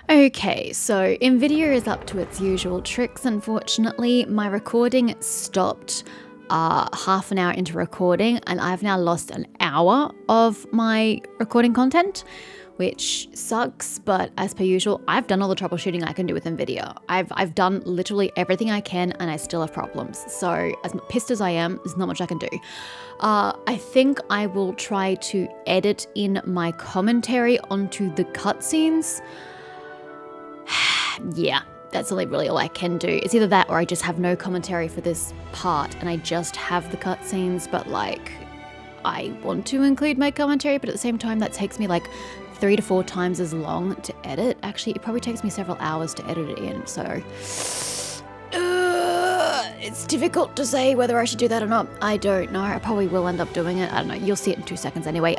Okay, so Nvidia is up to its usual tricks, unfortunately. My recording stopped half an hour into recording, and I've now lost an hour of my recording content, which sucks, but as per usual, I've done all the troubleshooting I can do with Nvidia. I've done literally everything I can, and I still have problems. So as pissed as I am, there's not much I can do. I think I will try to edit in my commentary onto the cutscenes. Yeah, that's really all I can do. It's either that or I just have no commentary for this part and I just have the cutscenes, but like I want to include my commentary, but at the same time that takes me like 3 to 4 times as long to edit. Actually, it probably takes me several hours to edit it in, so it's difficult to say whether I should do that or not. I don't know. I probably will end up doing it. I don't know. You'll see it in 2 seconds anyway.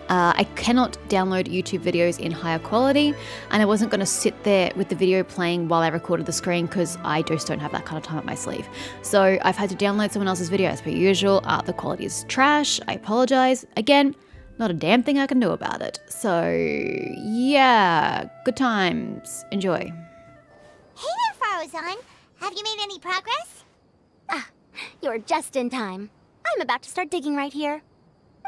I cannot download YouTube videos in higher quality, and I wasn't going to sit there with the video playing while I recorded the screen because I just don't have that kind of time up my sleeve. So I've had to download someone else's video as per usual. The quality is trash. I apologize. Again, not a damn thing I can do about it. So yeah, good times. Enjoy. Hey there, Farozan. Have you made any progress? You're just in time. I'm about to start digging right here.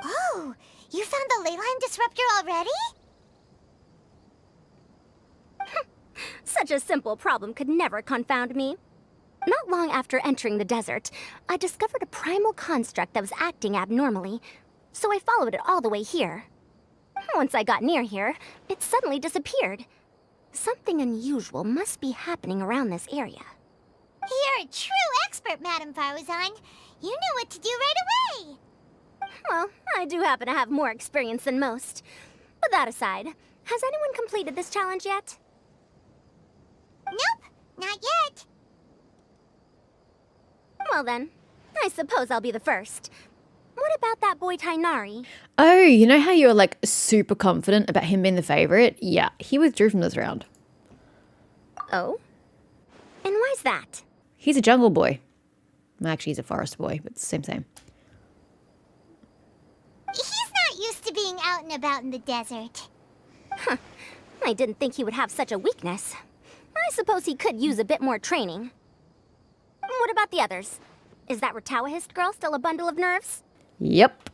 Oh, you found the leyline disruptor already? Such a simple problem could never confound me. Not long after entering the desert, I discovered a primal construct that was acting abnormally, so I followed it all the way here. Once I got near here, it suddenly disappeared. Something unusual must be happening around this area. You're a true expert, Madam Farozan. You knew what to do right away. Well, I do happen to have more experience than most. But that aside, has anyone completed this challenge yet? Nope, not yet. Well then, I suppose I'll be the first. What about that boy Tainari? Oh, you know how you were like super confident about him being the favorite? Yeah, he withdrew from this round. Oh? And why's that? He's a jungle boy. Well, actually, he's a forest boy, but it's the same. He's not used to being out and about in the desert. I didn't think he would have such a weakness. I suppose he could use a bit more training. What about the others? Is that Ratawahist girl still a bundle of nerves? Yep.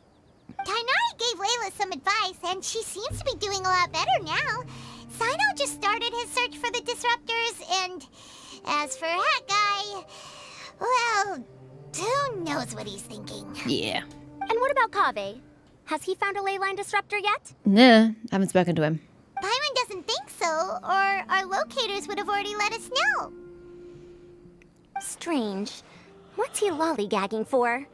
Tainari gave Layla some advice, and she seems to be doing a lot better now. Sino just started his search for the disruptors, and as for that guy, well, who knows what he's thinking. Yeah. And what about Kaveh? Has he found a leyline disruptor yet? Nah, haven't spoken to him. Byron doesn't think so, or our locators would have already let us know. Strange. What's he lollygagging for?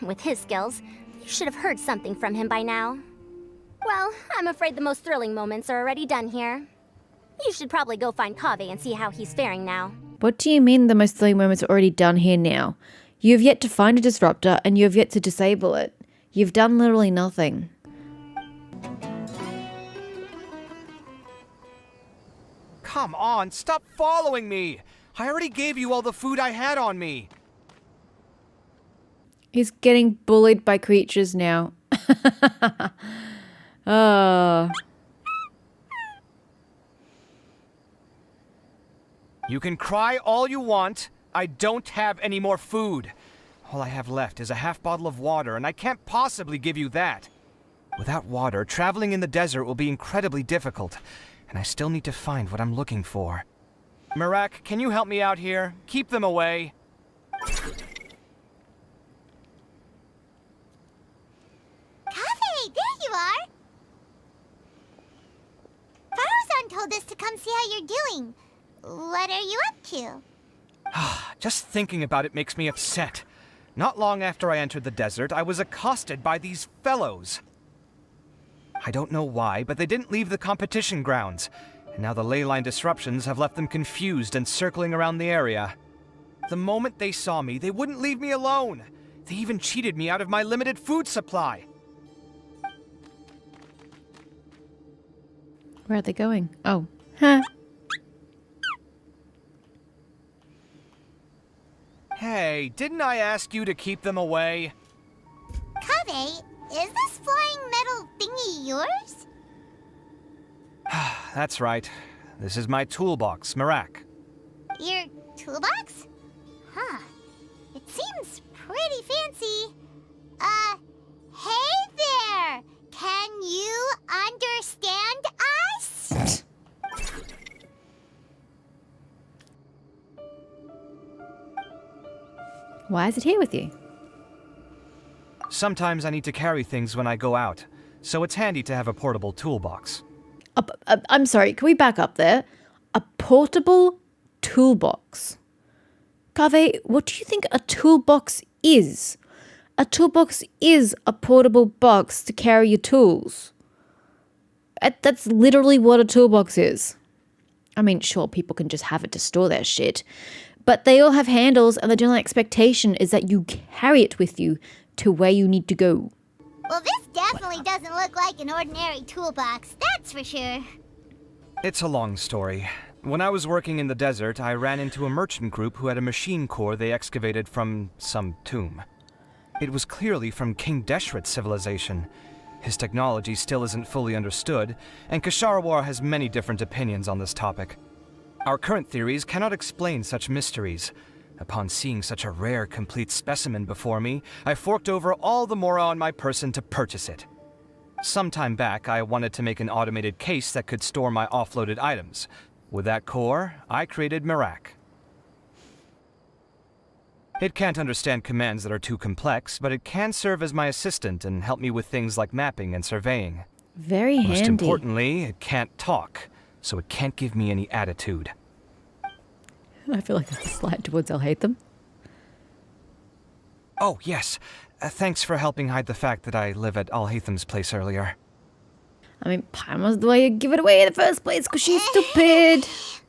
With his skills, you should have heard something from him by now. Well, I'm afraid the most thrilling moments are already done here. You should probably go find Kaveh and see how he's faring now. What do you mean the most thrilling moments are already done here now? You have yet to find a disruptor and you have yet to disable it. You've done literally nothing. Come on, stop following me! I already gave you all the food I had on me. He's getting bullied by creatures now. Oh. You can cry all you want. I don't have any more food. All I have left is a half bottle of water, and I can't possibly give you that. Without water, traveling in the desert will be incredibly difficult, and I still need to find what I'm looking for. Mirak, can you help me out here? Keep them away. Kaveh, there you are! Farozan told us to come see how you're doing. What are you up to? Just thinking about it makes me upset. Not long after I entered the desert, I was accosted by these fellows. I don't know why, but they didn't leave the competition grounds, and now the leyline disruptions have left them confused and circling around the area. The moment they saw me, they wouldn't leave me alone. They even cheated me out of my limited food supply. Where are they going? Oh. Huh. Hey, didn't I ask you to keep them away? Kaveh, is this flying metal thingy yours? That's right. This is my toolbox, Marak. Your toolbox? Huh. It seems pretty fancy. Hey there! Can you understand us? Why is it here with you? Sometimes I need to carry things when I go out, so it's handy to have a portable toolbox. I'm sorry, can we back up there? A portable toolbox. Kaveh, what do you think a toolbox is? A toolbox is a portable box to carry your tools. That's literally what a toolbox is. I mean, sure, people can just have it to store their shit, but they all have handles, and the general expectation is that you carry it with you to where you need to go. Well, this definitely doesn't look like an ordinary toolbox, that's for sure. It's a long story. When I was working in the desert, I ran into a merchant group who had a machine core they excavated from some tomb. It was clearly from King Deshret's civilization. His technology still isn't fully understood, and Kasharawar has many different opinions on this topic. Our current theories cannot explain such mysteries. Upon seeing such a rare, complete specimen before me, I forked over all the mora on my person to purchase it. Some time back, I wanted to make an automated case that could store my offloaded items. With that core, I created Marak. It can't understand commands that are too complex, but it can serve as my assistant and help me with things like mapping and surveying. Very handy. Most importantly, it can't talk, so it can't give me any attitude. I feel like that's a slide towards Alhaitham. Oh, yes. Thanks for helping hide the fact that I live at Alhaitham's place earlier. I mean, Paimon's the way you give it away in the first place because she's stupid.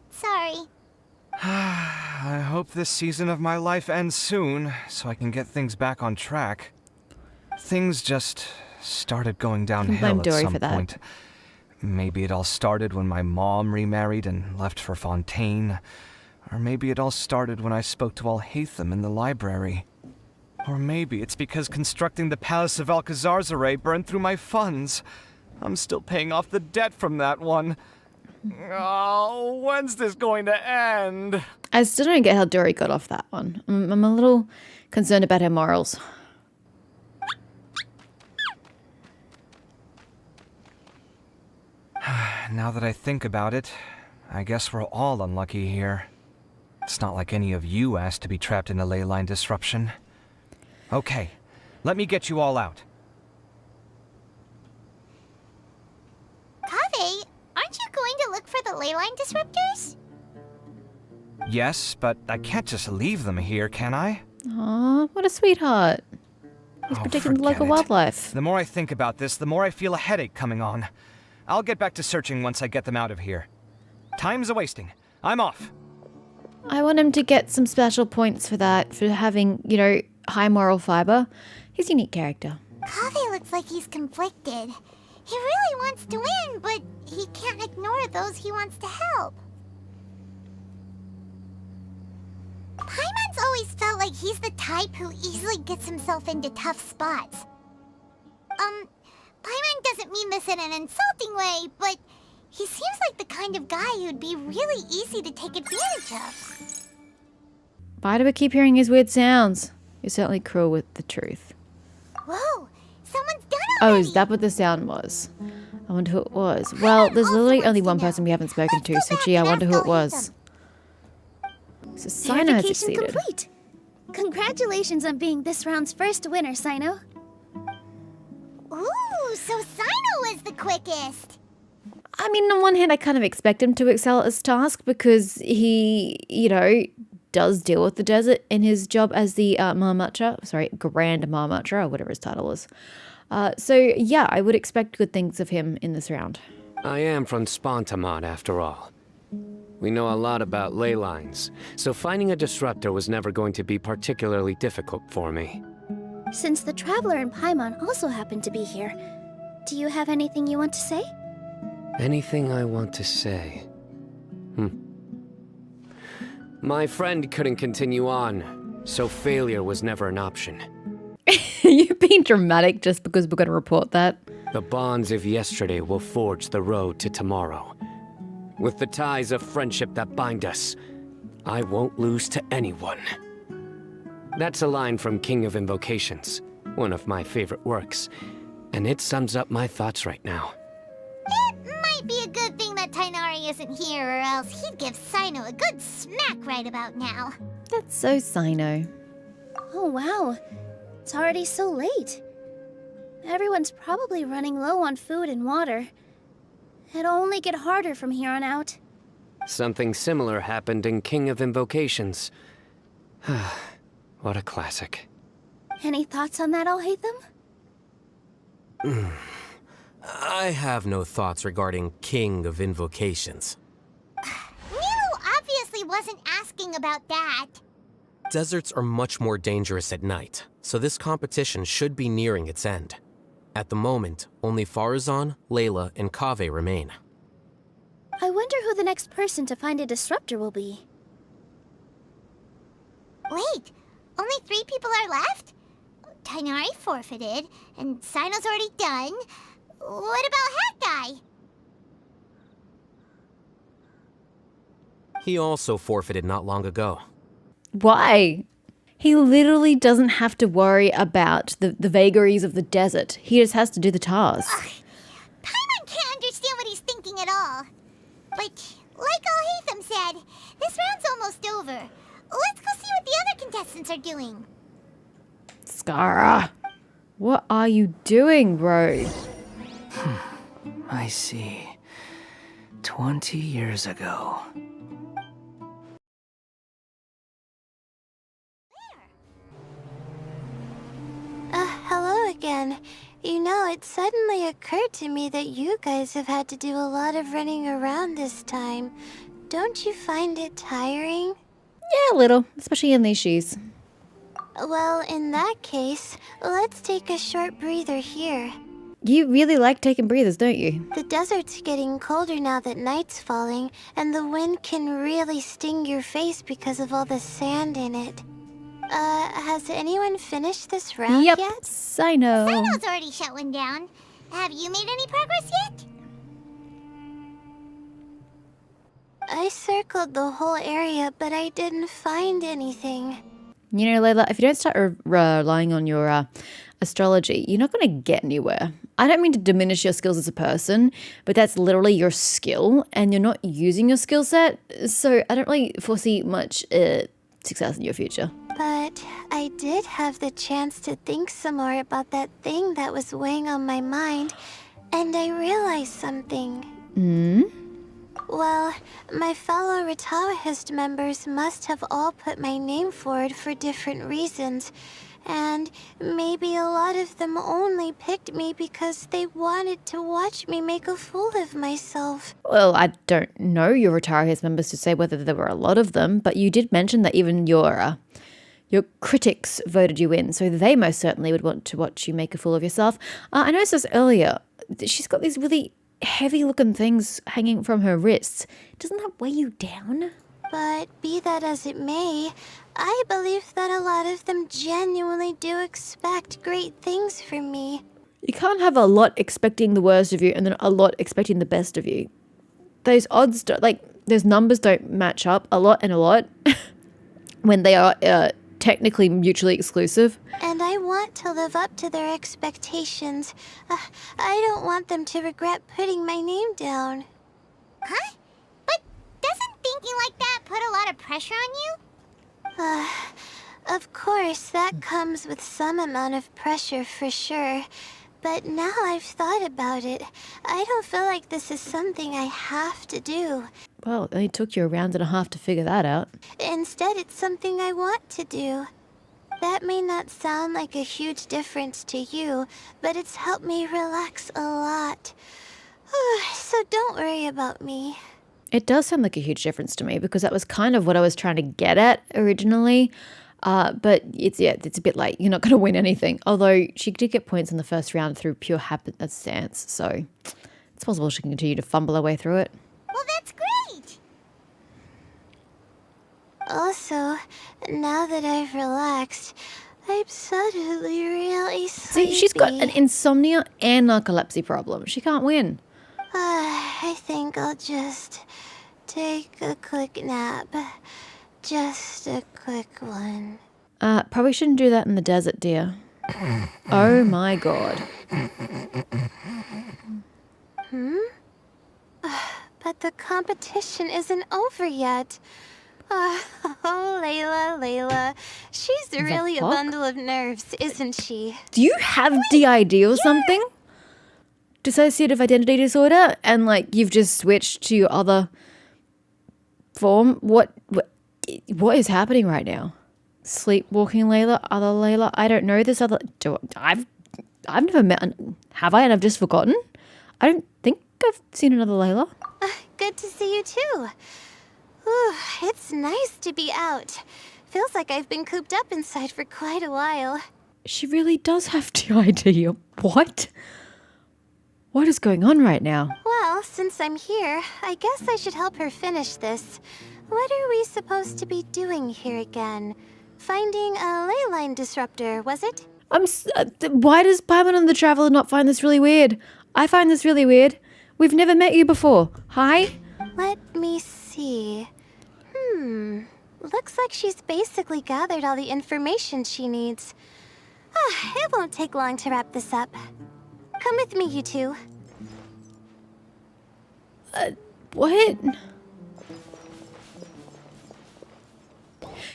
Sorry. I hope this season of my life ends soon, so I can get things back on track. Things just started going downhill at some point. Maybe it all started when my mom remarried and left for Fontaine. Or maybe it all started when I spoke to Alhaitham in the library. Or maybe it's because constructing the Palace of Alcazar's burned through my funds. I'm still paying off the debt from that one. Oh, when's this going to end? I still don't get how Dory got off that one. I'm a little concerned about her morals. Now that I think about it, I guess we're all unlucky here. It's not like any of you asked to be trapped in a ley line disruption. Okay, let me get you all out. Kaveh, aren't you going to look for the ley line disruptors? Yes, but I can't just leave them here, can I? Aw, what a sweetheart. He's protecting the local wildlife. The more I think about this, the more I feel a headache coming on. I'll get back to searching once I get them out of here. Time's a-wasting. I'm off. I want him to get some special points for that, for having, you know, high moral fiber. He's a unique character. Kaveh looks like he's conflicted. He really wants to win, but he can't ignore those he wants to help. Paimon's always felt like he's the type who easily gets himself into tough spots. Paimon doesn't mean this in an insulting way, but he seems like the kind of guy who'd be really easy to take advantage of. Why do we keep hearing his weird sounds? You're certainly cruel with the truth. Whoa, someone's done it Oh, already. is that what the sound was? I wonder who it was. Well, there's literally only one person we haven't spoken to, so gee, I wonder who it was. So Sino has Verification succeeded. complete. Congratulations on being this round's first winner, Sino. Ooh, so Sino was the quickest. I mean, on one hand, I kind of expect him to excel at his task because he, you know, does deal with the desert in his job as the Grand Marmatra, or whatever his title is. So, yeah, I would expect good things of him in this round. I am from Spontamod, after all. We know a lot about ley lines, so finding a disruptor was never going to be particularly difficult for me. Since the Traveler and Paimon also happen to be here, do you have anything you want to say? Anything I want to say? My friend couldn't continue on, so failure was never an option. You're being dramatic just because we're going to report that. The bonds of yesterday will forge the road to tomorrow. With the ties of friendship that bind us, I won't lose to anyone. That's a line from King of Invocations, one of my favorite works, and it sums up my thoughts right now. It might be a good thing that Tainari isn't here, or else he'd give Sino a good smack right about now. That's so Sino. Oh wow, it's already so late. Everyone's probably running low on food and water. It'll only get harder from here on out. Something similar happened in King of Invocations. What a classic. Any thoughts on that, Alhaitham? I have no thoughts regarding King of Invocations. Nilo obviously wasn't asking about that. Deserts are much more dangerous at night, so this competition should be nearing its end. At the moment, only Farazan, Layla, and Kaveh remain. I wonder who the next person to find a disruptor will be. Wait, only 3 people are left? Tainari forfeited, and Sino's already done. What about Hat Guy? He also forfeited not long ago. Why? He literally doesn't have to worry about the vagaries of the desert. He just has to do the task. Paimon can't understand what he's thinking at all. But, like Alhaitham said, this round's almost over. Let's go see what the other contestants are doing. Skara, what are you doing, bro? I see. 20 years ago. Hello again. You know, it suddenly occurred to me that you guys have had to do a lot of running around this time. Don't you find it tiring? Yeah, a little, especially in these shoes. Well, in that case, let's take a short breather here. You really like taking breathers, don't you? The desert's getting colder now that night's falling, and the wind can really sting your face because of all the sand in it. Has anyone finished this round Yep, yet? Sino. Sino's already shut one down. Have you made any progress yet? I circled the whole area, but I didn't find anything. You know, Layla, if you don't start relying on your astrology, you're not going to get anywhere. I don't mean to diminish your skills as a person, but that's literally your skill, and you're not using your skill set, so I don't really foresee much success in your future. But I did have the chance to think some more about that thing that was weighing on my mind, and I realized something. Well, my fellow Retawahist members must have all put my name forward for different reasons, and maybe a lot of them only picked me because they wanted to watch me make a fool of myself. Well, I don't know your Retarius members to say whether there were a lot of them, but you did mention that even your critics voted you in, so they most certainly would want to watch you make a fool of yourself. I noticed this earlier. She's got these really heavy-looking things hanging from her wrists. Doesn't that weigh you down? But be that as it may, I believe that a lot of them genuinely do expect great things from me. You can't have a lot expecting the worst of you and then a lot expecting the best of you. Those odds, those numbers don't match up a lot and a lot when they are technically mutually exclusive. And I want to live up to their expectations. I don't want them to regret putting my name down. Huh? But doesn't thinking like that put a lot of pressure on you? Of course, that comes with some amount of pressure for sure. But now I've thought about it, I don't feel like this is something I have to do. Well, it only took you a round and a half to figure that out. Instead, it's something I want to do. That may not sound like a huge difference to you, but it's helped me relax a lot. So don't worry about me. It does sound like a huge difference to me because that was kind of what I was trying to get at originally. But it's a bit late. You're not going to win anything. Although she did get points in the first round through pure happenstance, so it's possible she can continue to fumble her way through it. Well, that's great! Also, now that I've relaxed, I'm suddenly really sleepy. See, she's got an insomnia and narcolepsy problem. She can't win. I think I'll just take a quick nap. Just a quick one. Probably shouldn't do that in the desert, dear. Oh my god. But the competition isn't over yet. Oh, Layla. She's really a fuck? bundle of nerves, isn't she? Do you have DID or something? Dissociative identity disorder? And like you've just switched to your other form? What is happening right now? Sleepwalking Layla? Other Layla? I don't know this other... I've never met... Have I? And I've just forgotten? I don't think I've seen another Layla. Good to see you too. Ooh, it's nice to be out. Feels like I've been cooped up inside for quite a while. She really does have DID. What? What is going on right now? Well, since I'm here, I guess I should help her finish this. What are we supposed to be doing here again? Finding a ley line disruptor, was it? Why does Paimon and the Traveler not find this really weird? I find this really weird. We've never met you before. Hi? Let me see. Looks like she's basically gathered all the information she needs. It won't take long to wrap this up. Come with me, you two. What?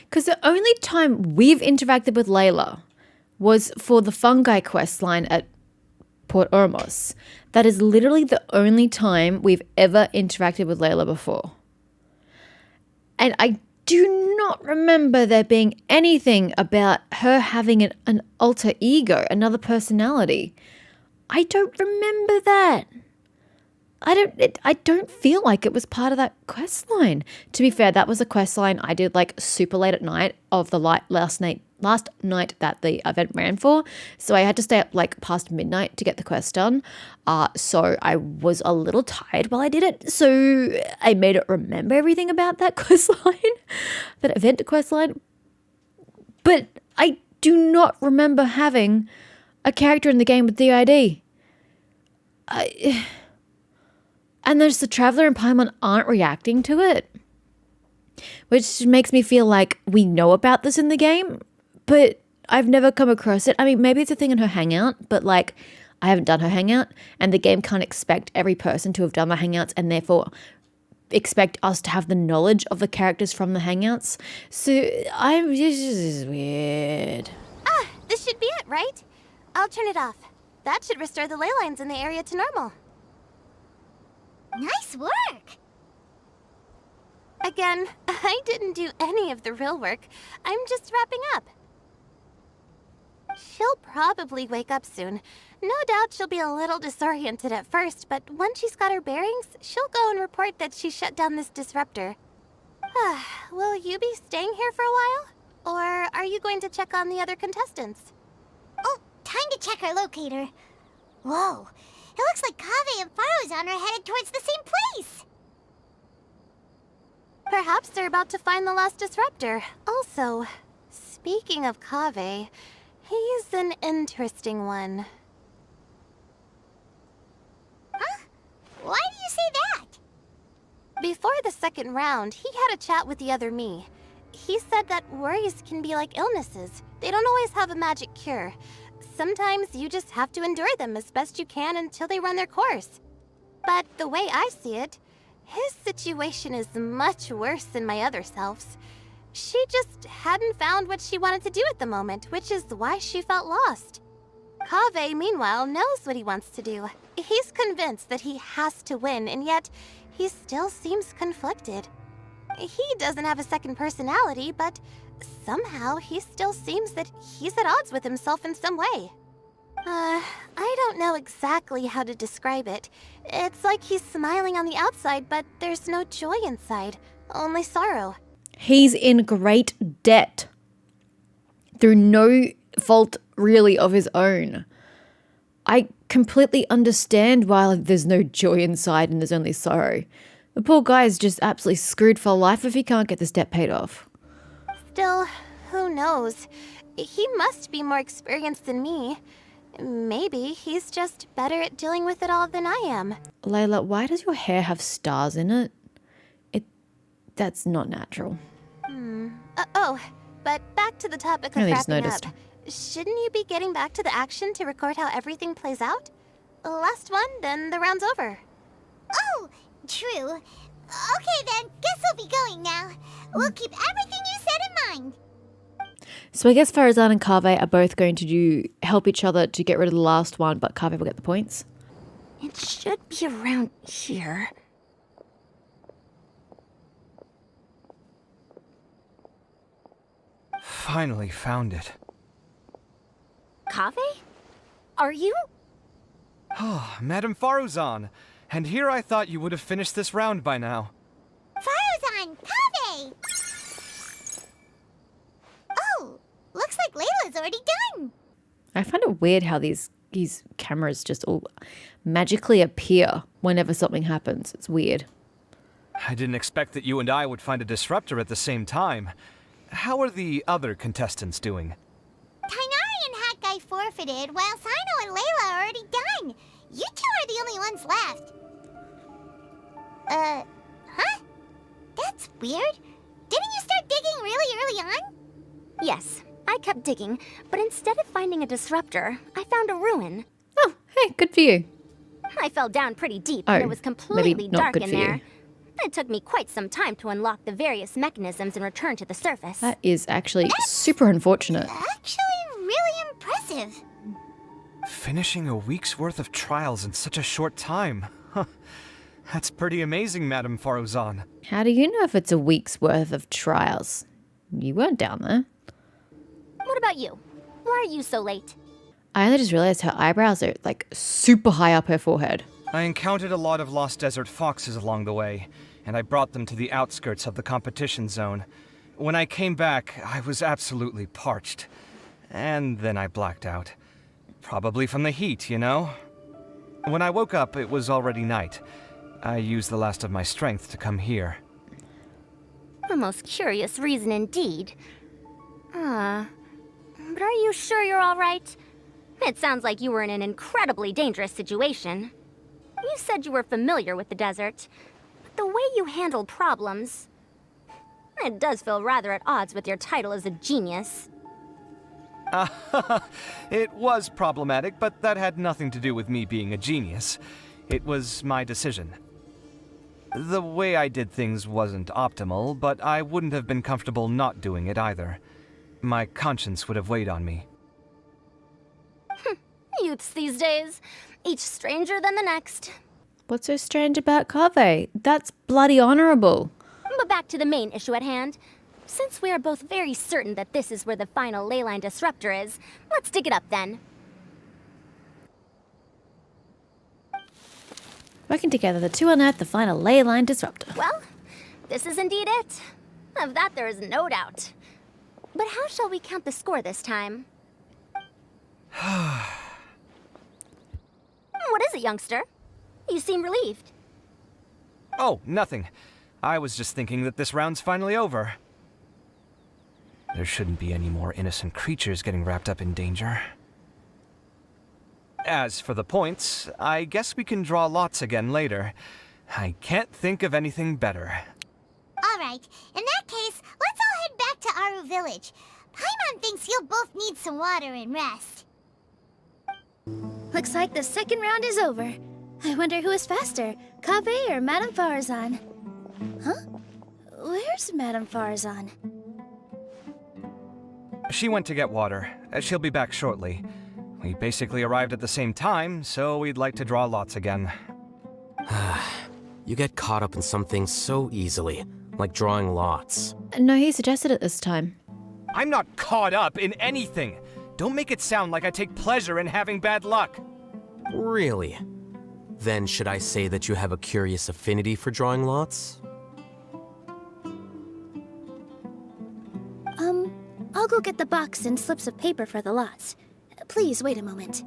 Because the only time we've interacted with Layla was for the fungi quest line at Port Ormos. That is literally the only time we've ever interacted with Layla before. And I do not remember there being anything about her having an alter ego, another personality. I don't remember that. I don't feel like it was part of that quest line. To be fair, that was a quest line I did like super late at night of the last night that the event ran for. So I had to stay up like past midnight to get the quest done. So I was a little tired while I did it. So I made it remember everything about that quest line, that event quest line. But I do not remember having a character in the game with DID. And there's the Traveler and Paimon aren't reacting to it, which makes me feel like we know about this in the game, but I've never come across it. I mean, maybe it's a thing in her hangout, but like I haven't done her hangout, and the game can't expect every person to have done the hangouts and therefore expect us to have the knowledge of the characters from the hangouts. So this is weird. This should be it, right? I'll turn it off. That should restore the ley lines in the area to normal. Nice work! Again, I didn't do any of the real work. I'm just wrapping up. She'll probably wake up soon. No doubt she'll be a little disoriented at first, but once she's got her bearings, she'll go and report that she shut down this disruptor. Will you be staying here for a while? Or are you going to check on the other contestants? Oh, time to check our locator. Whoa, it looks like Kaveh and Farozan are headed towards the same place. Perhaps they're about to find the lost disruptor. Also, speaking of Kaveh, he's an interesting one. Huh? Why do you say that? Before the second round, he had a chat with the other me. He said that worries can be like illnesses. They don't always have a magic cure. Sometimes you just have to endure them as best you can until they run their course. But the way I see it, his situation is much worse than my other self's. She just hadn't found what she wanted to do at the moment, which is why she felt lost. Kaveh, meanwhile, knows what he wants to do. He's convinced that he has to win, and yet he still seems conflicted. He doesn't have a second personality, but somehow he still seems that he's at odds with himself in some way. I don't know exactly how to describe it. It's like he's smiling on the outside, but there's no joy inside, only sorrow. He's in great debt through no fault really of his own. I completely understand why there's no joy inside and there's only sorrow. The poor guy is just absolutely screwed for life if he can't get this debt paid off. Still, who knows? He must be more experienced than me. Maybe he's just better at dealing with it all than I am. Layla, why does your hair have stars in it? That's not natural. But back to the topic I of really just wrapping noticed. up. Shouldn't you be getting back to the action to record how everything plays out? Last one, then the round's over. Oh, true. Okay then, guess we'll be going now. We'll keep everything you said in mind. So I guess Farazan and Kaveh are both going to help each other to get rid of the last one, but Kaveh will get the points. It should be around here. Finally found it. Kaveh? Are you? Oh, Madame Faruzan. And here I thought you would have finished this round by now. Faruzan, Kaveh! Oh, looks like Layla's already done. I find it weird how these cameras just all magically appear whenever something happens. It's weird. I didn't expect that you and I would find a disruptor at the same time. How are the other contestants doing? Tainari and Hat Guy forfeited, while Sino and Layla are already done. You two are the only ones left. Huh? That's weird. Didn't you start digging really early on? Yes, I kept digging, but instead of finding a disruptor, I found a ruin. Oh, hey, good for you. I fell down pretty deep, Oh, and it was maybe completely not dark good in for you. there. It took me quite some time to unlock the various mechanisms and return to the surface. That is actually super unfortunate. Actually, really impressive. Finishing a week's worth of trials in such a short time. Huh. That's pretty amazing, Madame Faruzan. How do you know if it's a week's worth of trials? You weren't down there. What about you? Why are you so late? I only just realized her eyebrows are like super high up her forehead. I encountered a lot of lost desert foxes along the way, and I brought them to the outskirts of the competition zone. When I came back, I was absolutely parched. And then I blacked out. Probably from the heat, you know? When I woke up, it was already night. I used the last of my strength to come here. A most curious reason indeed. But are you sure you're all right? It sounds like you were in an incredibly dangerous situation. You said you were familiar with the desert, but the way you handled problems... It does feel rather at odds with your title as a genius. It was problematic, but that had nothing to do with me being a genius. It was my decision. The way I did things wasn't optimal, but I wouldn't have been comfortable not doing it either. My conscience would have weighed on me. Youths these days, each stranger than the next. What's so strange about Kaveh? That's bloody honorable. But back to the main issue at hand. Since we are both very certain that this is where the final leyline disruptor is, let's dig it up then. Working together, the two unearth the final ley line disruptor. Well, this is indeed it. Of that there is no doubt. But how shall we count the score this time? What is it, youngster? You seem relieved. Oh, nothing. I was just thinking that this round's finally over. There shouldn't be any more innocent creatures getting wrapped up in danger. As for the points, I guess we can draw lots again later. I can't think of anything better. Alright, in that case, let's all head back to Aru Village. Paimon thinks you'll both need some water and rest. Looks like the second round is over. I wonder who is faster, Kaveh or Madame Farazan? Huh? Where's Madame Farazan? She went to get water. She'll be back shortly. We basically arrived at the same time, so we'd like to draw lots again. You get caught up in some things so easily, like drawing lots. No, he suggested it this time. I'm not caught up in anything! Don't make it sound like I take pleasure in having bad luck! Really? Then should I say that you have a curious affinity for drawing lots? I'll go get the box and slips of paper for the lots. Please wait a moment.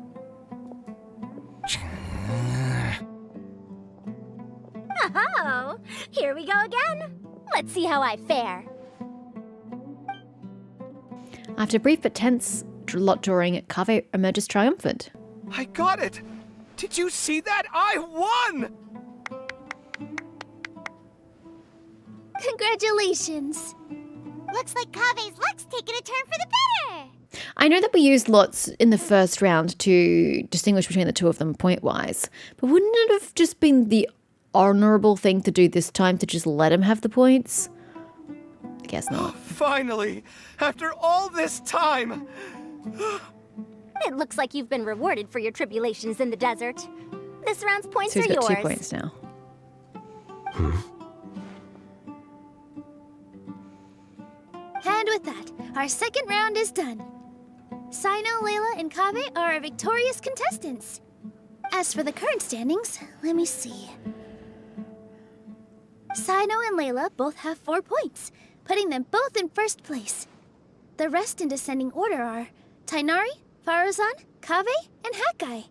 Oh, here we go again. Let's see how I fare. After brief but tense lot drawing, Kaveh emerges triumphant. I got it! Did you see that? I won! Congratulations! Looks like Kave's luck's taking a turn for the better. I know that we used lots in the first round to distinguish between the two of them point-wise, but wouldn't it have just been the honorable thing to do this time to just let him have the points? I guess not. Finally! After all this time! It looks like you've been rewarded for your tribulations in the desert. This round's points So are he's got yours. 2 points now. And with that, our second round is done. Sino, Layla, and Kave are our victorious contestants. As for the current standings, let me see. Sino and Layla both have 4 points, putting them both in first place. The rest in descending order are Tainari, Farazan, Kave, and Hakai.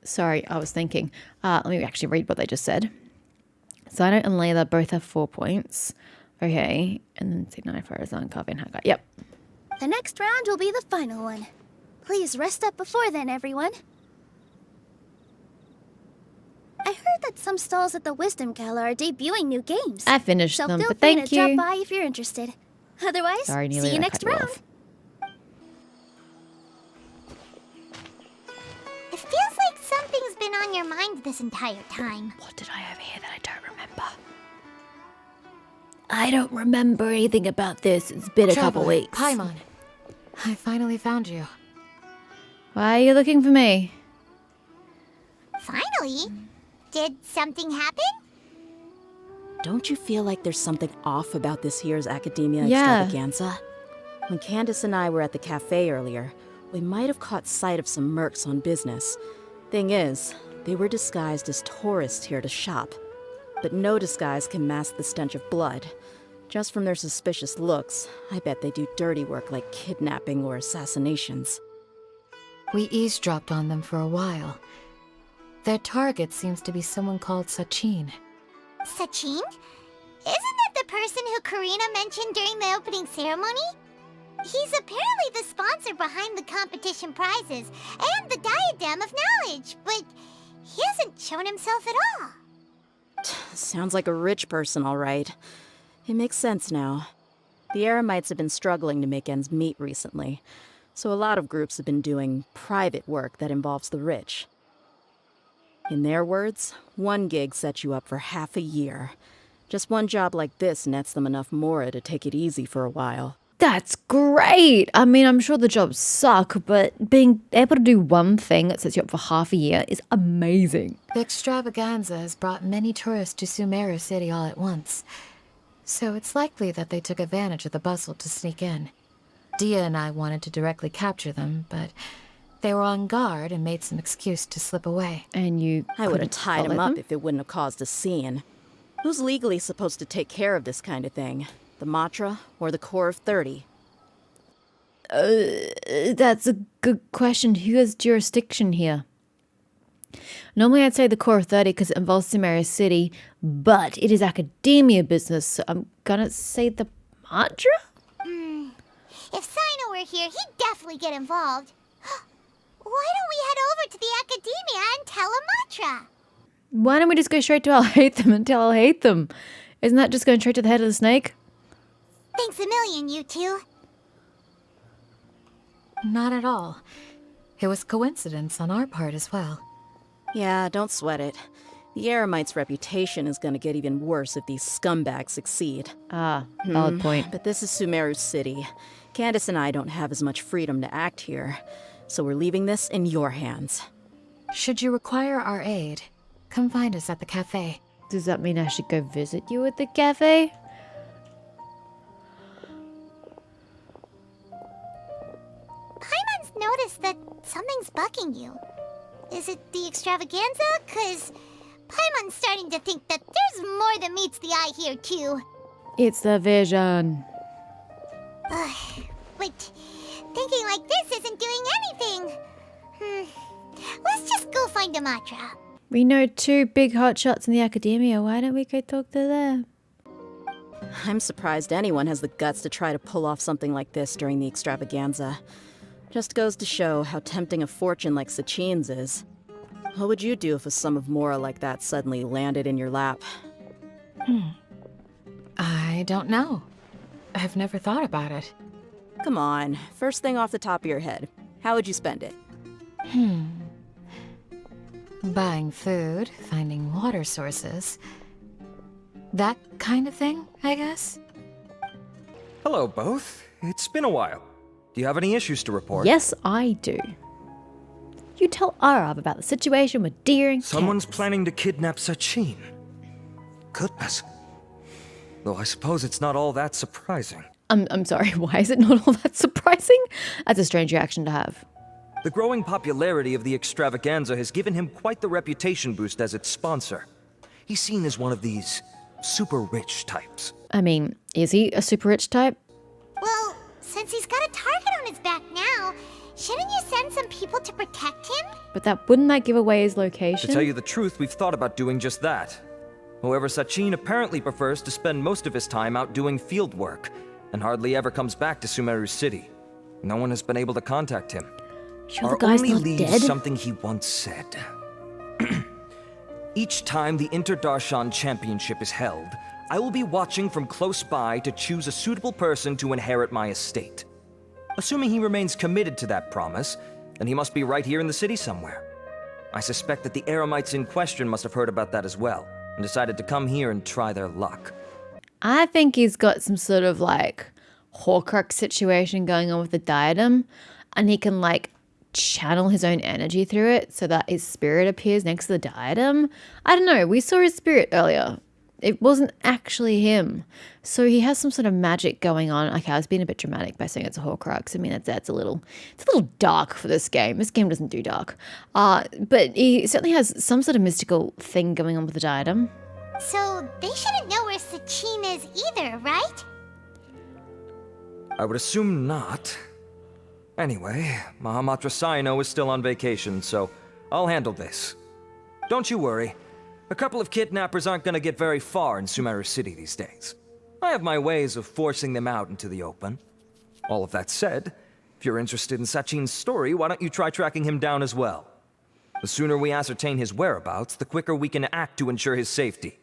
Sorry, I was thinking. Let me actually read what they just said. Sino and Layla both have 4 points. Okay, and then Signai, Farazan, Kave, and Hakai. Yep. The next round will be the final one. Please rest up before then, everyone. I heard that some stalls at the Wisdom Gala are debuting new games. I finished So them, feel but free thank to you. drop by if you're interested. Otherwise, Sorry, Neely, see you I next cut you round. off. It feels like something's been on your mind this entire time. What did I overhear that I don't remember? I don't remember anything about this. It's been a couple weeks. Paimon, I finally found you. Why are you looking for me? Finally? Did something happen? Don't you feel like there's something off about this year's Academia Yeah. Extravaganza? When Candace and I were at the cafe earlier, we might have caught sight of some mercs on business. Thing is, they were disguised as tourists here to shop. But no disguise can mask the stench of blood. Just from their suspicious looks, I bet they do dirty work like kidnapping or assassinations. We eavesdropped on them for a while. Their target seems to be someone called Sachin. Sachin? Isn't that the person who Karina mentioned during the opening ceremony? He's apparently the sponsor behind the competition prizes and the Diadem of Knowledge, but he hasn't shown himself at all. Sounds like a rich person, all right. It makes sense now. The Eremites have been struggling to make ends meet recently, so a lot of groups have been doing private work that involves the rich. In their words, one gig sets you up for half a year. Just one job like this nets them enough mora to take it easy for a while. That's great. I mean, I'm sure the jobs suck, but being able to do one thing that sets you up for half a year is amazing. The extravaganza has brought many tourists to Sumeru City all at once. So it's likely that they took advantage of the bustle to sneak in. Dia and I wanted to directly capture them, but they were on guard and made some excuse to slip away. And you I would have couldn't tied follow him up them? if it wouldn't have caused a scene. Who's legally supposed to take care of this kind of thing? The Matra or the Core of 30? That's a good question. Who has jurisdiction here? Normally I'd say the Core of 30 because it involves Sumeru City, but it is academia business, so I'm gonna say the Matra? If Sino were here, he'd definitely get involved. Why don't we head over to the Academia and tell Amatra? Why don't we just go straight to I'll hate them and tell I'll hate them? Isn't that just going straight to the head of the snake? Thanks a million, you two. Not at all. It was coincidence on our part as well. Yeah, don't sweat it. The Eremites' reputation is going to get even worse if these scumbags succeed. Ah, valid point. But this is Sumeru City. Candace and I don't have as much freedom to act here, so we're leaving this in your hands. Should you require our aid, come find us at the cafe. Does that mean I should go visit you at the cafe? Paimon's noticed that something's bugging you. Is it the extravaganza? 'Cause Paimon's starting to think that there's more than meets the eye here, too. It's the vision. But thinking like this isn't doing anything. Let's just go find Amatra. We know 2 big hotshots in the academia. Why don't we go talk to them? I'm surprised anyone has the guts to try to pull off something like this during the extravaganza. Just goes to show how tempting a fortune like Sachin's is. What would you do if a sum of mora like that suddenly landed in your lap? I I don't know. I've never thought about it. Come on, first thing off the top of your head. How would you spend it? Buying food, finding water sources. That kind of thing, I guess? Hello, both. It's been a while. Do you have any issues to report? Yes, I do. You tell Arav about the situation with Deer and Someone's Candace. planning to kidnap Sachin. Goodness. Though I suppose it's not all that surprising. I'm sorry, why is it not all that surprising? That's a strange reaction to have. The growing popularity of the extravaganza has given him quite the reputation boost as its sponsor. He's seen as one of these super rich types. I mean, is he a super rich type? Well, since he's got a target on his back now, shouldn't you send some people to protect him? But wouldn't that give away his location? To tell you the truth, we've thought about doing just that. However, Sachin apparently prefers to spend most of his time out doing field work, and hardly ever comes back to Sumeru City. No one has been able to contact him. Sure, Our the guy's only not lead dead? is something he once said. Each time the Inter-Darshan Championship is held, I will be watching from close by to choose a suitable person to inherit my estate. Assuming he remains committed to that promise, then he must be right here in the city somewhere. I suspect that the Eremites in question must have heard about that as well, and decided to come here and try their luck. I think he's got some sort of like Horcrux situation going on with the diadem, and he can like channel his own energy through it so that his spirit appears next to the diadem. I don't know, we saw his spirit earlier. It wasn't actually him. So he has some sort of magic going on. Okay, I was being a bit dramatic by saying it's a Horcrux. I mean, it's a little dark for this game. This game doesn't do dark. But he certainly has some sort of mystical thing going on with the diadem. So they shouldn't know where Sachin is either, right? I would assume not. Anyway, Mahamatra Saino is still on vacation, so I'll handle this. Don't you worry. A couple of kidnappers aren't gonna get very far in Sumeru City these days. I have my ways of forcing them out into the open. All of that said, if you're interested in Sachin's story, why don't you try tracking him down as well? The sooner we ascertain his whereabouts, the quicker we can act to ensure his safety.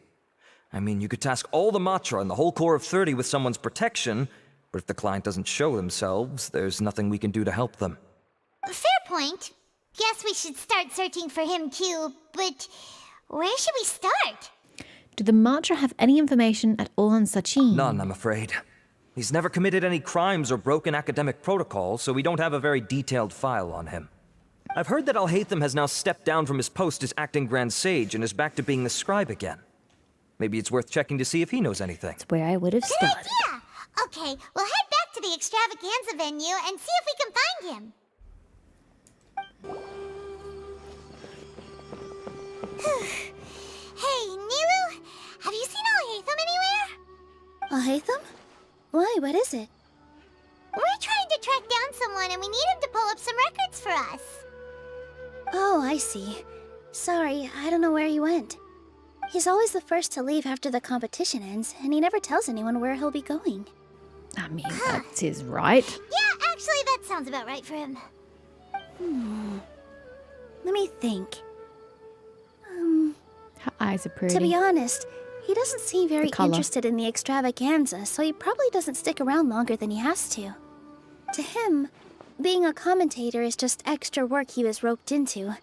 I mean, you could task all the Matra and the whole Corps of 30 with someone's protection, but if the client doesn't show themselves, there's nothing we can do to help them. Fair point. Guess we should start searching for him too, but where should we start? Do the Matra have any information at all on Sachin? None, I'm afraid. He's never committed any crimes or broken academic protocol, so we don't have a very detailed file on him. I've heard that Alhaitham has now stepped down from his post as acting Grand Sage and is back to being the scribe again. Maybe it's worth checking to see if he knows anything. That's where I would have Good started. idea! Okay, we'll head back to the extravaganza venue and see if we can find him. Hey, Nilu, have you seen Alhaitham anywhere? Alhaitham? Why, what is it? We're trying to track down someone and we need him to pull up some records for us. Oh, I see. Sorry, I don't know where he went. He's always the first to leave after the competition ends, and he never tells anyone where he'll be going. I mean, that's his right. Yeah, actually, that sounds about right for him. Let me think. Her eyes are pretty. To be honest, he doesn't seem very colour. interested in the extravaganza, so he probably doesn't stick around longer than he has to. To him, being a commentator is just extra work he was roped into.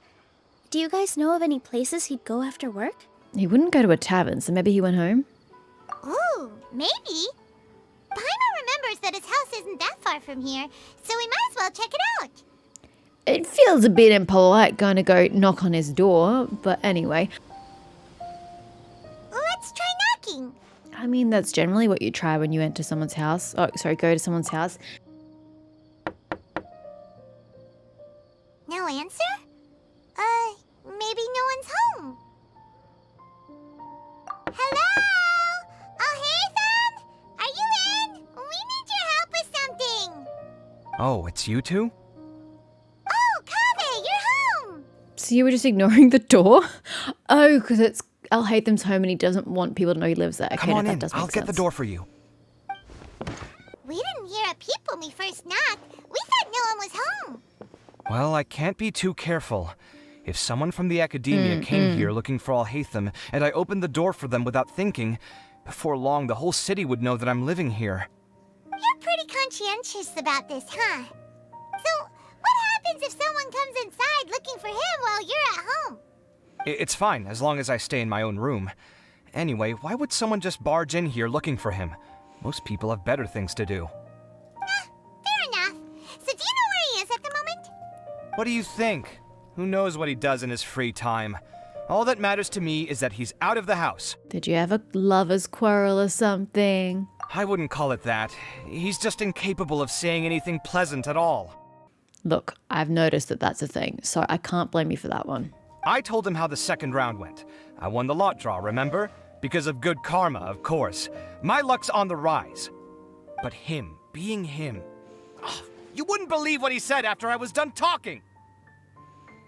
Do you guys know of any places he'd go after work? He wouldn't go to a tavern, so maybe he went home. Ooh, maybe. Paimon remembers that his house isn't that far from here, so we might as well check it out. It feels a bit impolite going to go knock on his door, but anyway. Let's try knocking. I mean, that's generally what you try when you enter someone's house. Oh, sorry, go to someone's house. No answer? Maybe no one's home. Hello? Alhaitham? Are you in? We need your help with something. Oh, it's you two? Oh, Kaveh, you're home. So you were just ignoring the door? Oh, because it's Alhaitham's home and he doesn't want people to know he lives there. Okay, Come on that in, does make I'll get the sense. door for you. We didn't hear a peep when we first knocked. We thought no one was home. Well, I can't be too careful. If someone from the academia came here looking for Alhaitham, and I opened the door for them without thinking, Before long, the whole city would know that I'm living here. You're pretty conscientious about this, huh? So, what happens if someone comes inside looking for him while you're at home? It's fine, as long as I stay in my own room. Anyway, why would someone just barge in here looking for him? Most people have better things to do. Fair enough. So do you know where he is at the moment? What do you think? Who knows what he does in his free time? All that matters to me is that he's out of the house. Did you have a lover's quarrel or something? I wouldn't call it that. He's just incapable of saying anything pleasant at all. Look, I've noticed that that's a thing, so I can't blame you for that one. I told him how the second round went. I won the lot draw, remember? Because of good karma, of course. My luck's on the rise. But him, being him... you wouldn't believe what he said after I was done talking!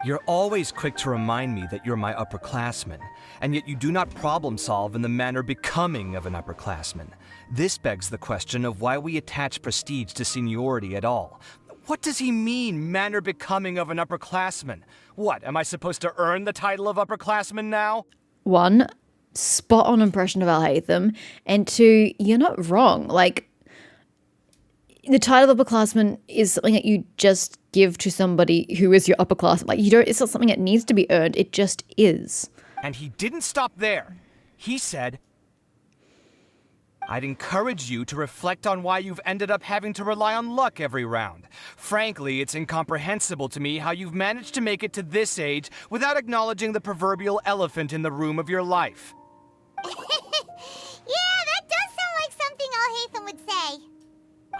You're always quick to remind me that you're my upperclassman, and yet you do not problem solve in the manner becoming of an upperclassman. This begs the question of why we attach prestige to seniority at all. What does he mean, manner becoming of an upperclassman? What, am I supposed to earn the title of upperclassman now? 1, spot on impression of Alhaitham, and 2, you're not wrong. Like, the title of upperclassman is something that you just give to somebody who is your upperclassman. Like, it's not something that needs to be earned, it just is. And he didn't stop there. He said, I'd encourage you to reflect on why you've ended up having to rely on luck every round. Frankly, it's incomprehensible to me how you've managed to make it to this age without acknowledging the proverbial elephant in the room of your life. Yeah, that does sound like something Alhaitham would say.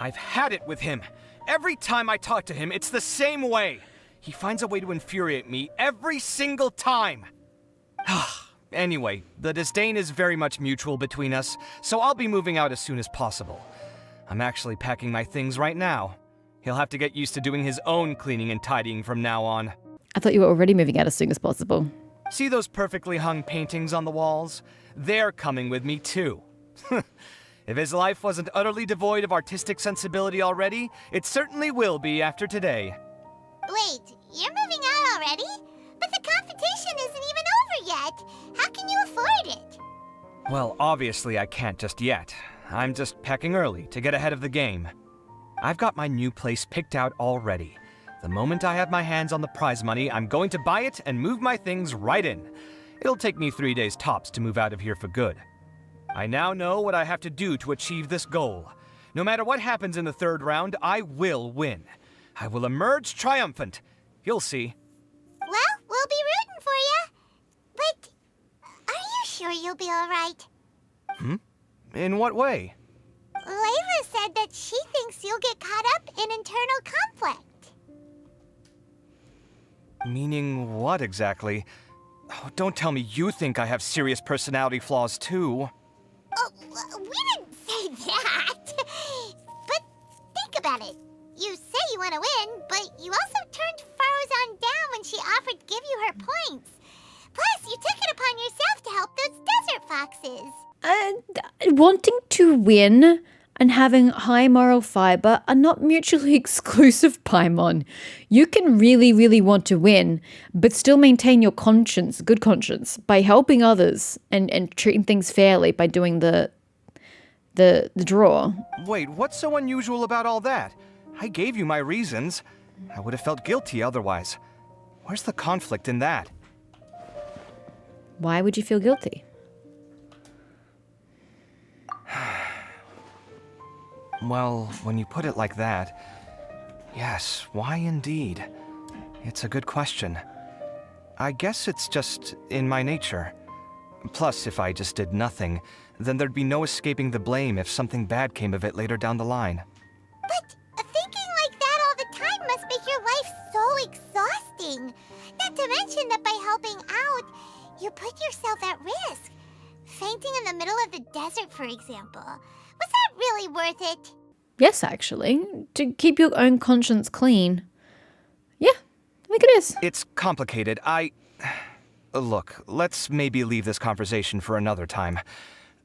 I've had it with him. Every time I talk to him, it's the same way. He finds a way to infuriate me every single time. Anyway, the disdain is very much mutual between us, so I'll be moving out as soon as possible. I'm actually packing my things right now. He'll have to get used to doing his own cleaning and tidying from now on. I thought you were already moving out as soon as possible. See those perfectly hung paintings on the walls? They're coming with me too. If his life wasn't utterly devoid of artistic sensibility already, it certainly will be after today. Wait, you're moving out already? But the competition isn't even over yet. How can you afford it? Well, obviously I can't just yet. I'm just packing early to get ahead of the game. I've got my new place picked out already. The moment I have my hands on the prize money, I'm going to buy it and move my things right in. It'll take me 3 days tops to move out of here for good. I now know what I have to do to achieve this goal. No matter what happens in the third round, I will win. I will emerge triumphant. You'll see. Well, we'll be rooting for you. But are you sure you'll be all right? In what way? Layla said that she thinks you'll get caught up in internal conflict. Meaning what exactly? Oh, don't tell me you think I have serious personality flaws too. Oh, we didn't say that. But think about it. You say you want to win, but you also turned Farozan down when she offered to give you her points. Plus, you took it upon yourself to help those desert foxes. Wanting to win and having high moral fiber are not mutually exclusive, Paimon. You can really, really want to win, but still maintain your conscience, good conscience, by helping others and treating things fairly by doing the draw. Wait, what's so unusual about all that? I gave you my reasons. I would have felt guilty otherwise. Where's the conflict in that? Why would you feel guilty? Well, when you put it like that, yes, why indeed? It's a good question. I guess it's just in my nature. Plus, if I just did nothing, then there'd be no escaping the blame if something bad came of it later down the line. But thinking like that all the time must make your life so exhausting. Not to mention that by helping out, you put yourself at risk. Fainting in the middle of the desert, for example. Was that really worth it? Yes, actually. To keep your own conscience clean. Yeah, I think it is. It's complicated. Look, let's maybe leave this conversation for another time.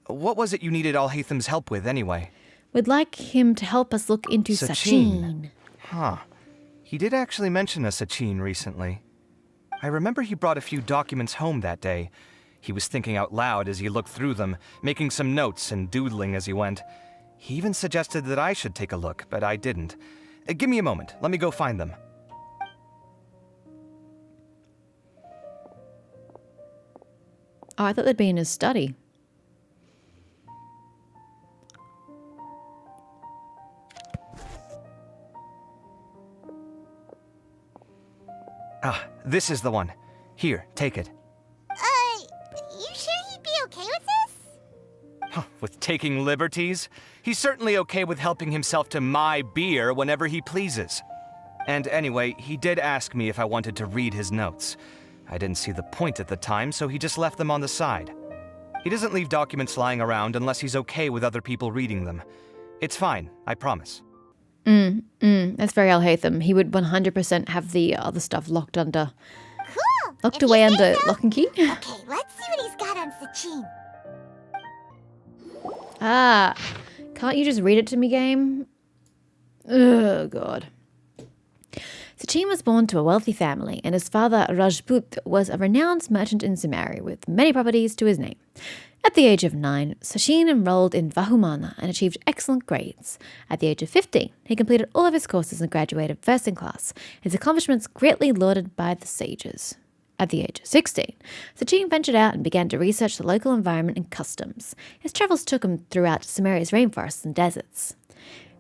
What was it you needed Alhaitham's help with, anyway? We'd like him to help us look into Sachin. Huh. He did actually mention a Sachin recently. I remember he brought a few documents home that day. He was thinking out loud as he looked through them, making some notes and doodling as he went. He even suggested that I should take a look, but I didn't. Give me a moment. Let me go find them. Oh, I thought they'd be in his study. Ah, this is the one. Here, take it. You sure he'd be okay with this? Huh, with taking liberties? He's certainly okay with helping himself to my beer whenever he pleases. And anyway, he did ask me if I wanted to read his notes. I didn't see the point at the time, so he just left them on the side. He doesn't leave documents lying around unless he's okay with other people reading them. It's fine, I promise. That's very Al-Haytham. He would 100% have the other stuff locked under... Cool! Locked If away you under say so. lock and key? Okay, let's see what he's got on Sachin. Ah, can't you just read it to me, game? Oh, God. Sachin was born to a wealthy family, and his father, Rajput, was a renowned merchant in Sumeri with many properties to his name. At the age of 9, Sachin enrolled in Vahumana and achieved excellent grades. At the age of 15, he completed all of his courses and graduated first in class, his accomplishments greatly lauded by the sages. At the age of 16, Sachin ventured out and began to research the local environment and customs. His travels took him throughout Sumeria's rainforests and deserts.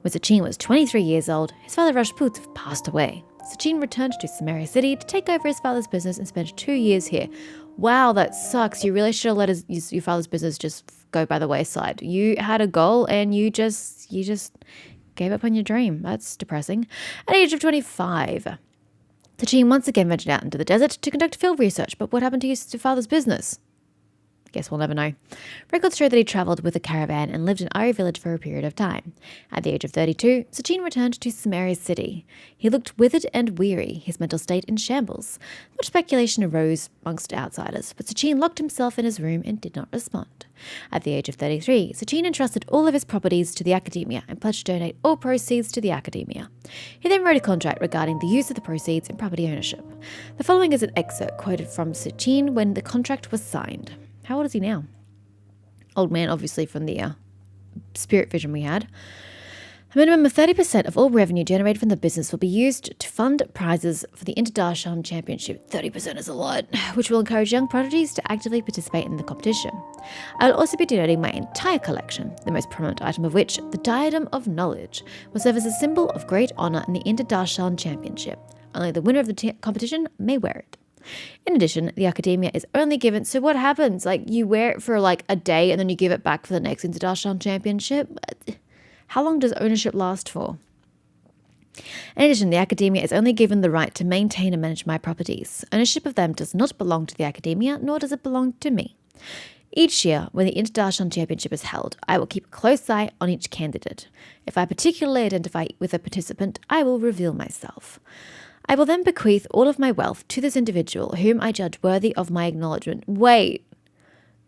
When Sachin was 23 years old, his father Rajput passed away. Sachin returned to Sumeri City to take over his father's business and spent 2 years here. Wow, that sucks. You really should have let your father's business just go by the wayside. You had a goal and you just gave up on your dream. That's depressing. At the age of 25, Sachin once again ventured out into the desert to conduct field research, but what happened to his father's business? Guess we'll never know. Records show that he travelled with a caravan and lived in Ari village for a period of time. At the age of 32, Sachin returned to Sumeri City. He looked withered and weary, his mental state in shambles. Much speculation arose amongst outsiders, but Sachin locked himself in his room and did not respond. At the age of 33, Sachin entrusted all of his properties to the academia and pledged to donate all proceeds to the academia. He then wrote a contract regarding the use of the proceeds and property ownership. The following is an excerpt quoted from Sachin when the contract was signed. How old is he now? Old man, obviously, from the spirit vision we had. A minimum of 30% of all revenue generated from the business will be used to fund prizes for the Interdarshan Championship. 30% is a lot, which will encourage young prodigies to actively participate in the competition. I will also be donating my entire collection, the most prominent item of which, the Diadem of Knowledge, will serve as a symbol of great honour in the Interdarshan Championship. Only the winner of the competition may wear it. In addition, the academia is only given... So what happens? Like, you wear it for, like, a day and then you give it back for the next Interdarshan Championship? How long does ownership last for? In addition, the academia is only given the right to maintain and manage my properties. Ownership of them does not belong to the academia, nor does it belong to me. Each year, when the Interdarshan Championship is held, I will keep a close eye on each candidate. If I particularly identify with a participant, I will reveal myself. I will then bequeath all of my wealth to this individual whom I judge worthy of my acknowledgement. Wait,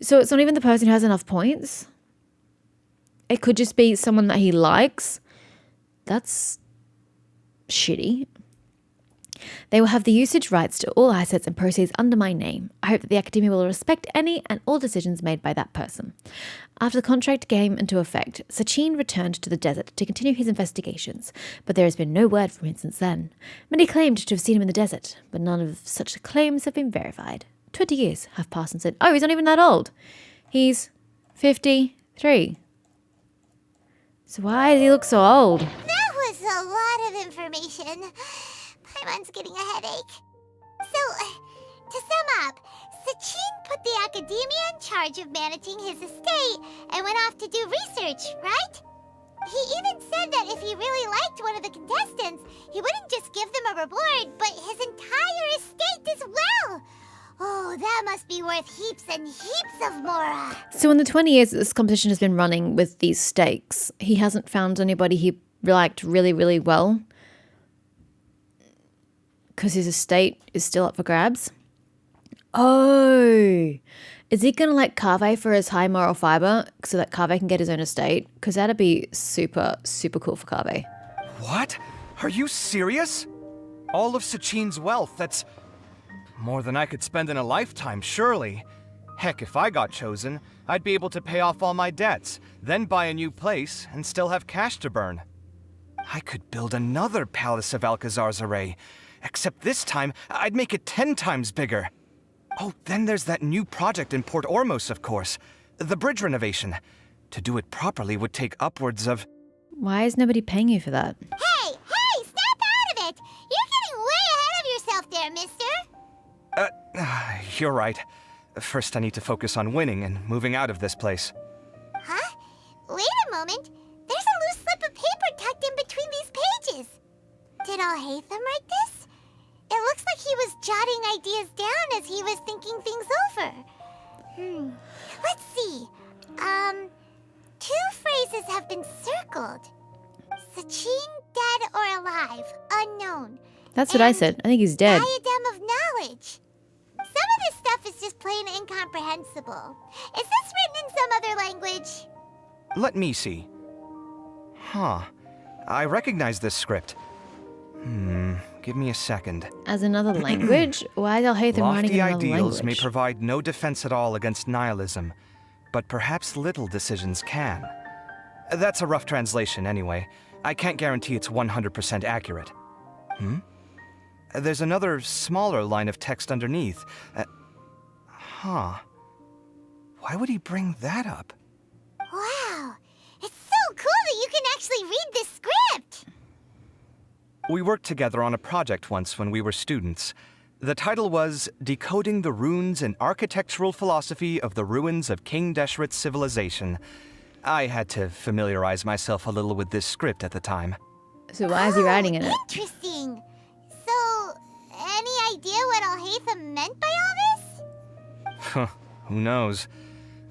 so it's not even the person who has enough points? It could just be someone that he likes? That's shitty. They will have the usage rights to all assets and proceeds under my name. I hope that the academia will respect any and all decisions made by that person. After the contract came into effect, Sachin returned to the desert to continue his investigations, but there has been no word from him since then. Many claimed to have seen him in the desert, but none of such claims have been verified. 20 years have passed and said, oh, he's not even that old. He's 53. So why does he look so old? That was a lot of information. Paimon's getting a headache. So, to sum up, Sachin put the academia in charge of managing his estate and went off to do research, right? He even said that if he really liked one of the contestants, he wouldn't just give them a reward, but his entire estate as well. Oh, that must be worth heaps and heaps of Mora. So in the 20 years that this competition has been running with these stakes, he hasn't found anybody he liked really, really well? Because his estate is still up for grabs? Oh, is he going to like Kaveh for his high moral fiber so that Kaveh can get his own estate? Because that'd be super, super cool for Kaveh. What? Are you serious? All of Sachin's wealth, that's more than I could spend in a lifetime, surely. Heck, if I got chosen, I'd be able to pay off all my debts, then buy a new place, and still have cash to burn. I could build another Palace of Alcazar's Array, except this time I'd make it 10 times bigger. Oh, then there's that new project in Port Ormos, of course. The bridge renovation. To do it properly would take upwards of... Why is nobody paying you for that? Hey, snap out of it! You're getting way ahead of yourself there, mister! You're right. First I need to focus on winning and moving out of this place. Huh? Wait a moment. There's a loose slip of paper tucked in between these pages. Did Alhaitham write this? It looks like he was jotting ideas down as he was thinking things over. Let's see. 2 phrases have been circled. Sachin, dead or alive, unknown. That's what I said. I think he's dead. Diadem of knowledge. Some of this stuff is just plain incomprehensible. Is this written in some other language? Let me see. Huh. I recognize this script. Give me a second. As another language? Why is Alhaitham writing in Lofty another ideals may language? provide no defense at all against nihilism, but perhaps little decisions can. That's a rough translation anyway. I can't guarantee it's 100% accurate. There's another smaller line of text underneath. Why would he bring that up? Wow. It's so cool that you can actually read this script. We worked together on a project once when we were students. The title was Decoding the Runes and Architectural Philosophy of the Ruins of King Deshret's Civilization. I had to familiarize myself a little with this script at the time. So why is he writing in it? Interesting. So, any idea what Alhaitham meant by all this? Who knows?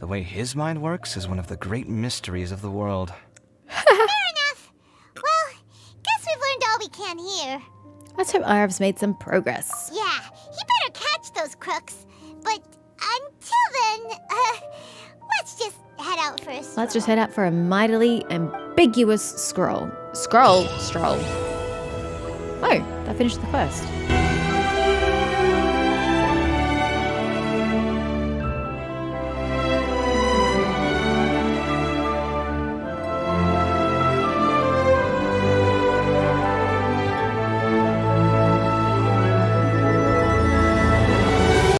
The way his mind works is one of the great mysteries of the world. Fair enough. Well, guess we've learned all we can here. Let's hope Arv's made some progress. Yeah, he better catch those crooks. But until then, let's just head out for a stroll. Let's just head out for a mightily ambiguous stroll. Oh, that finished the quest.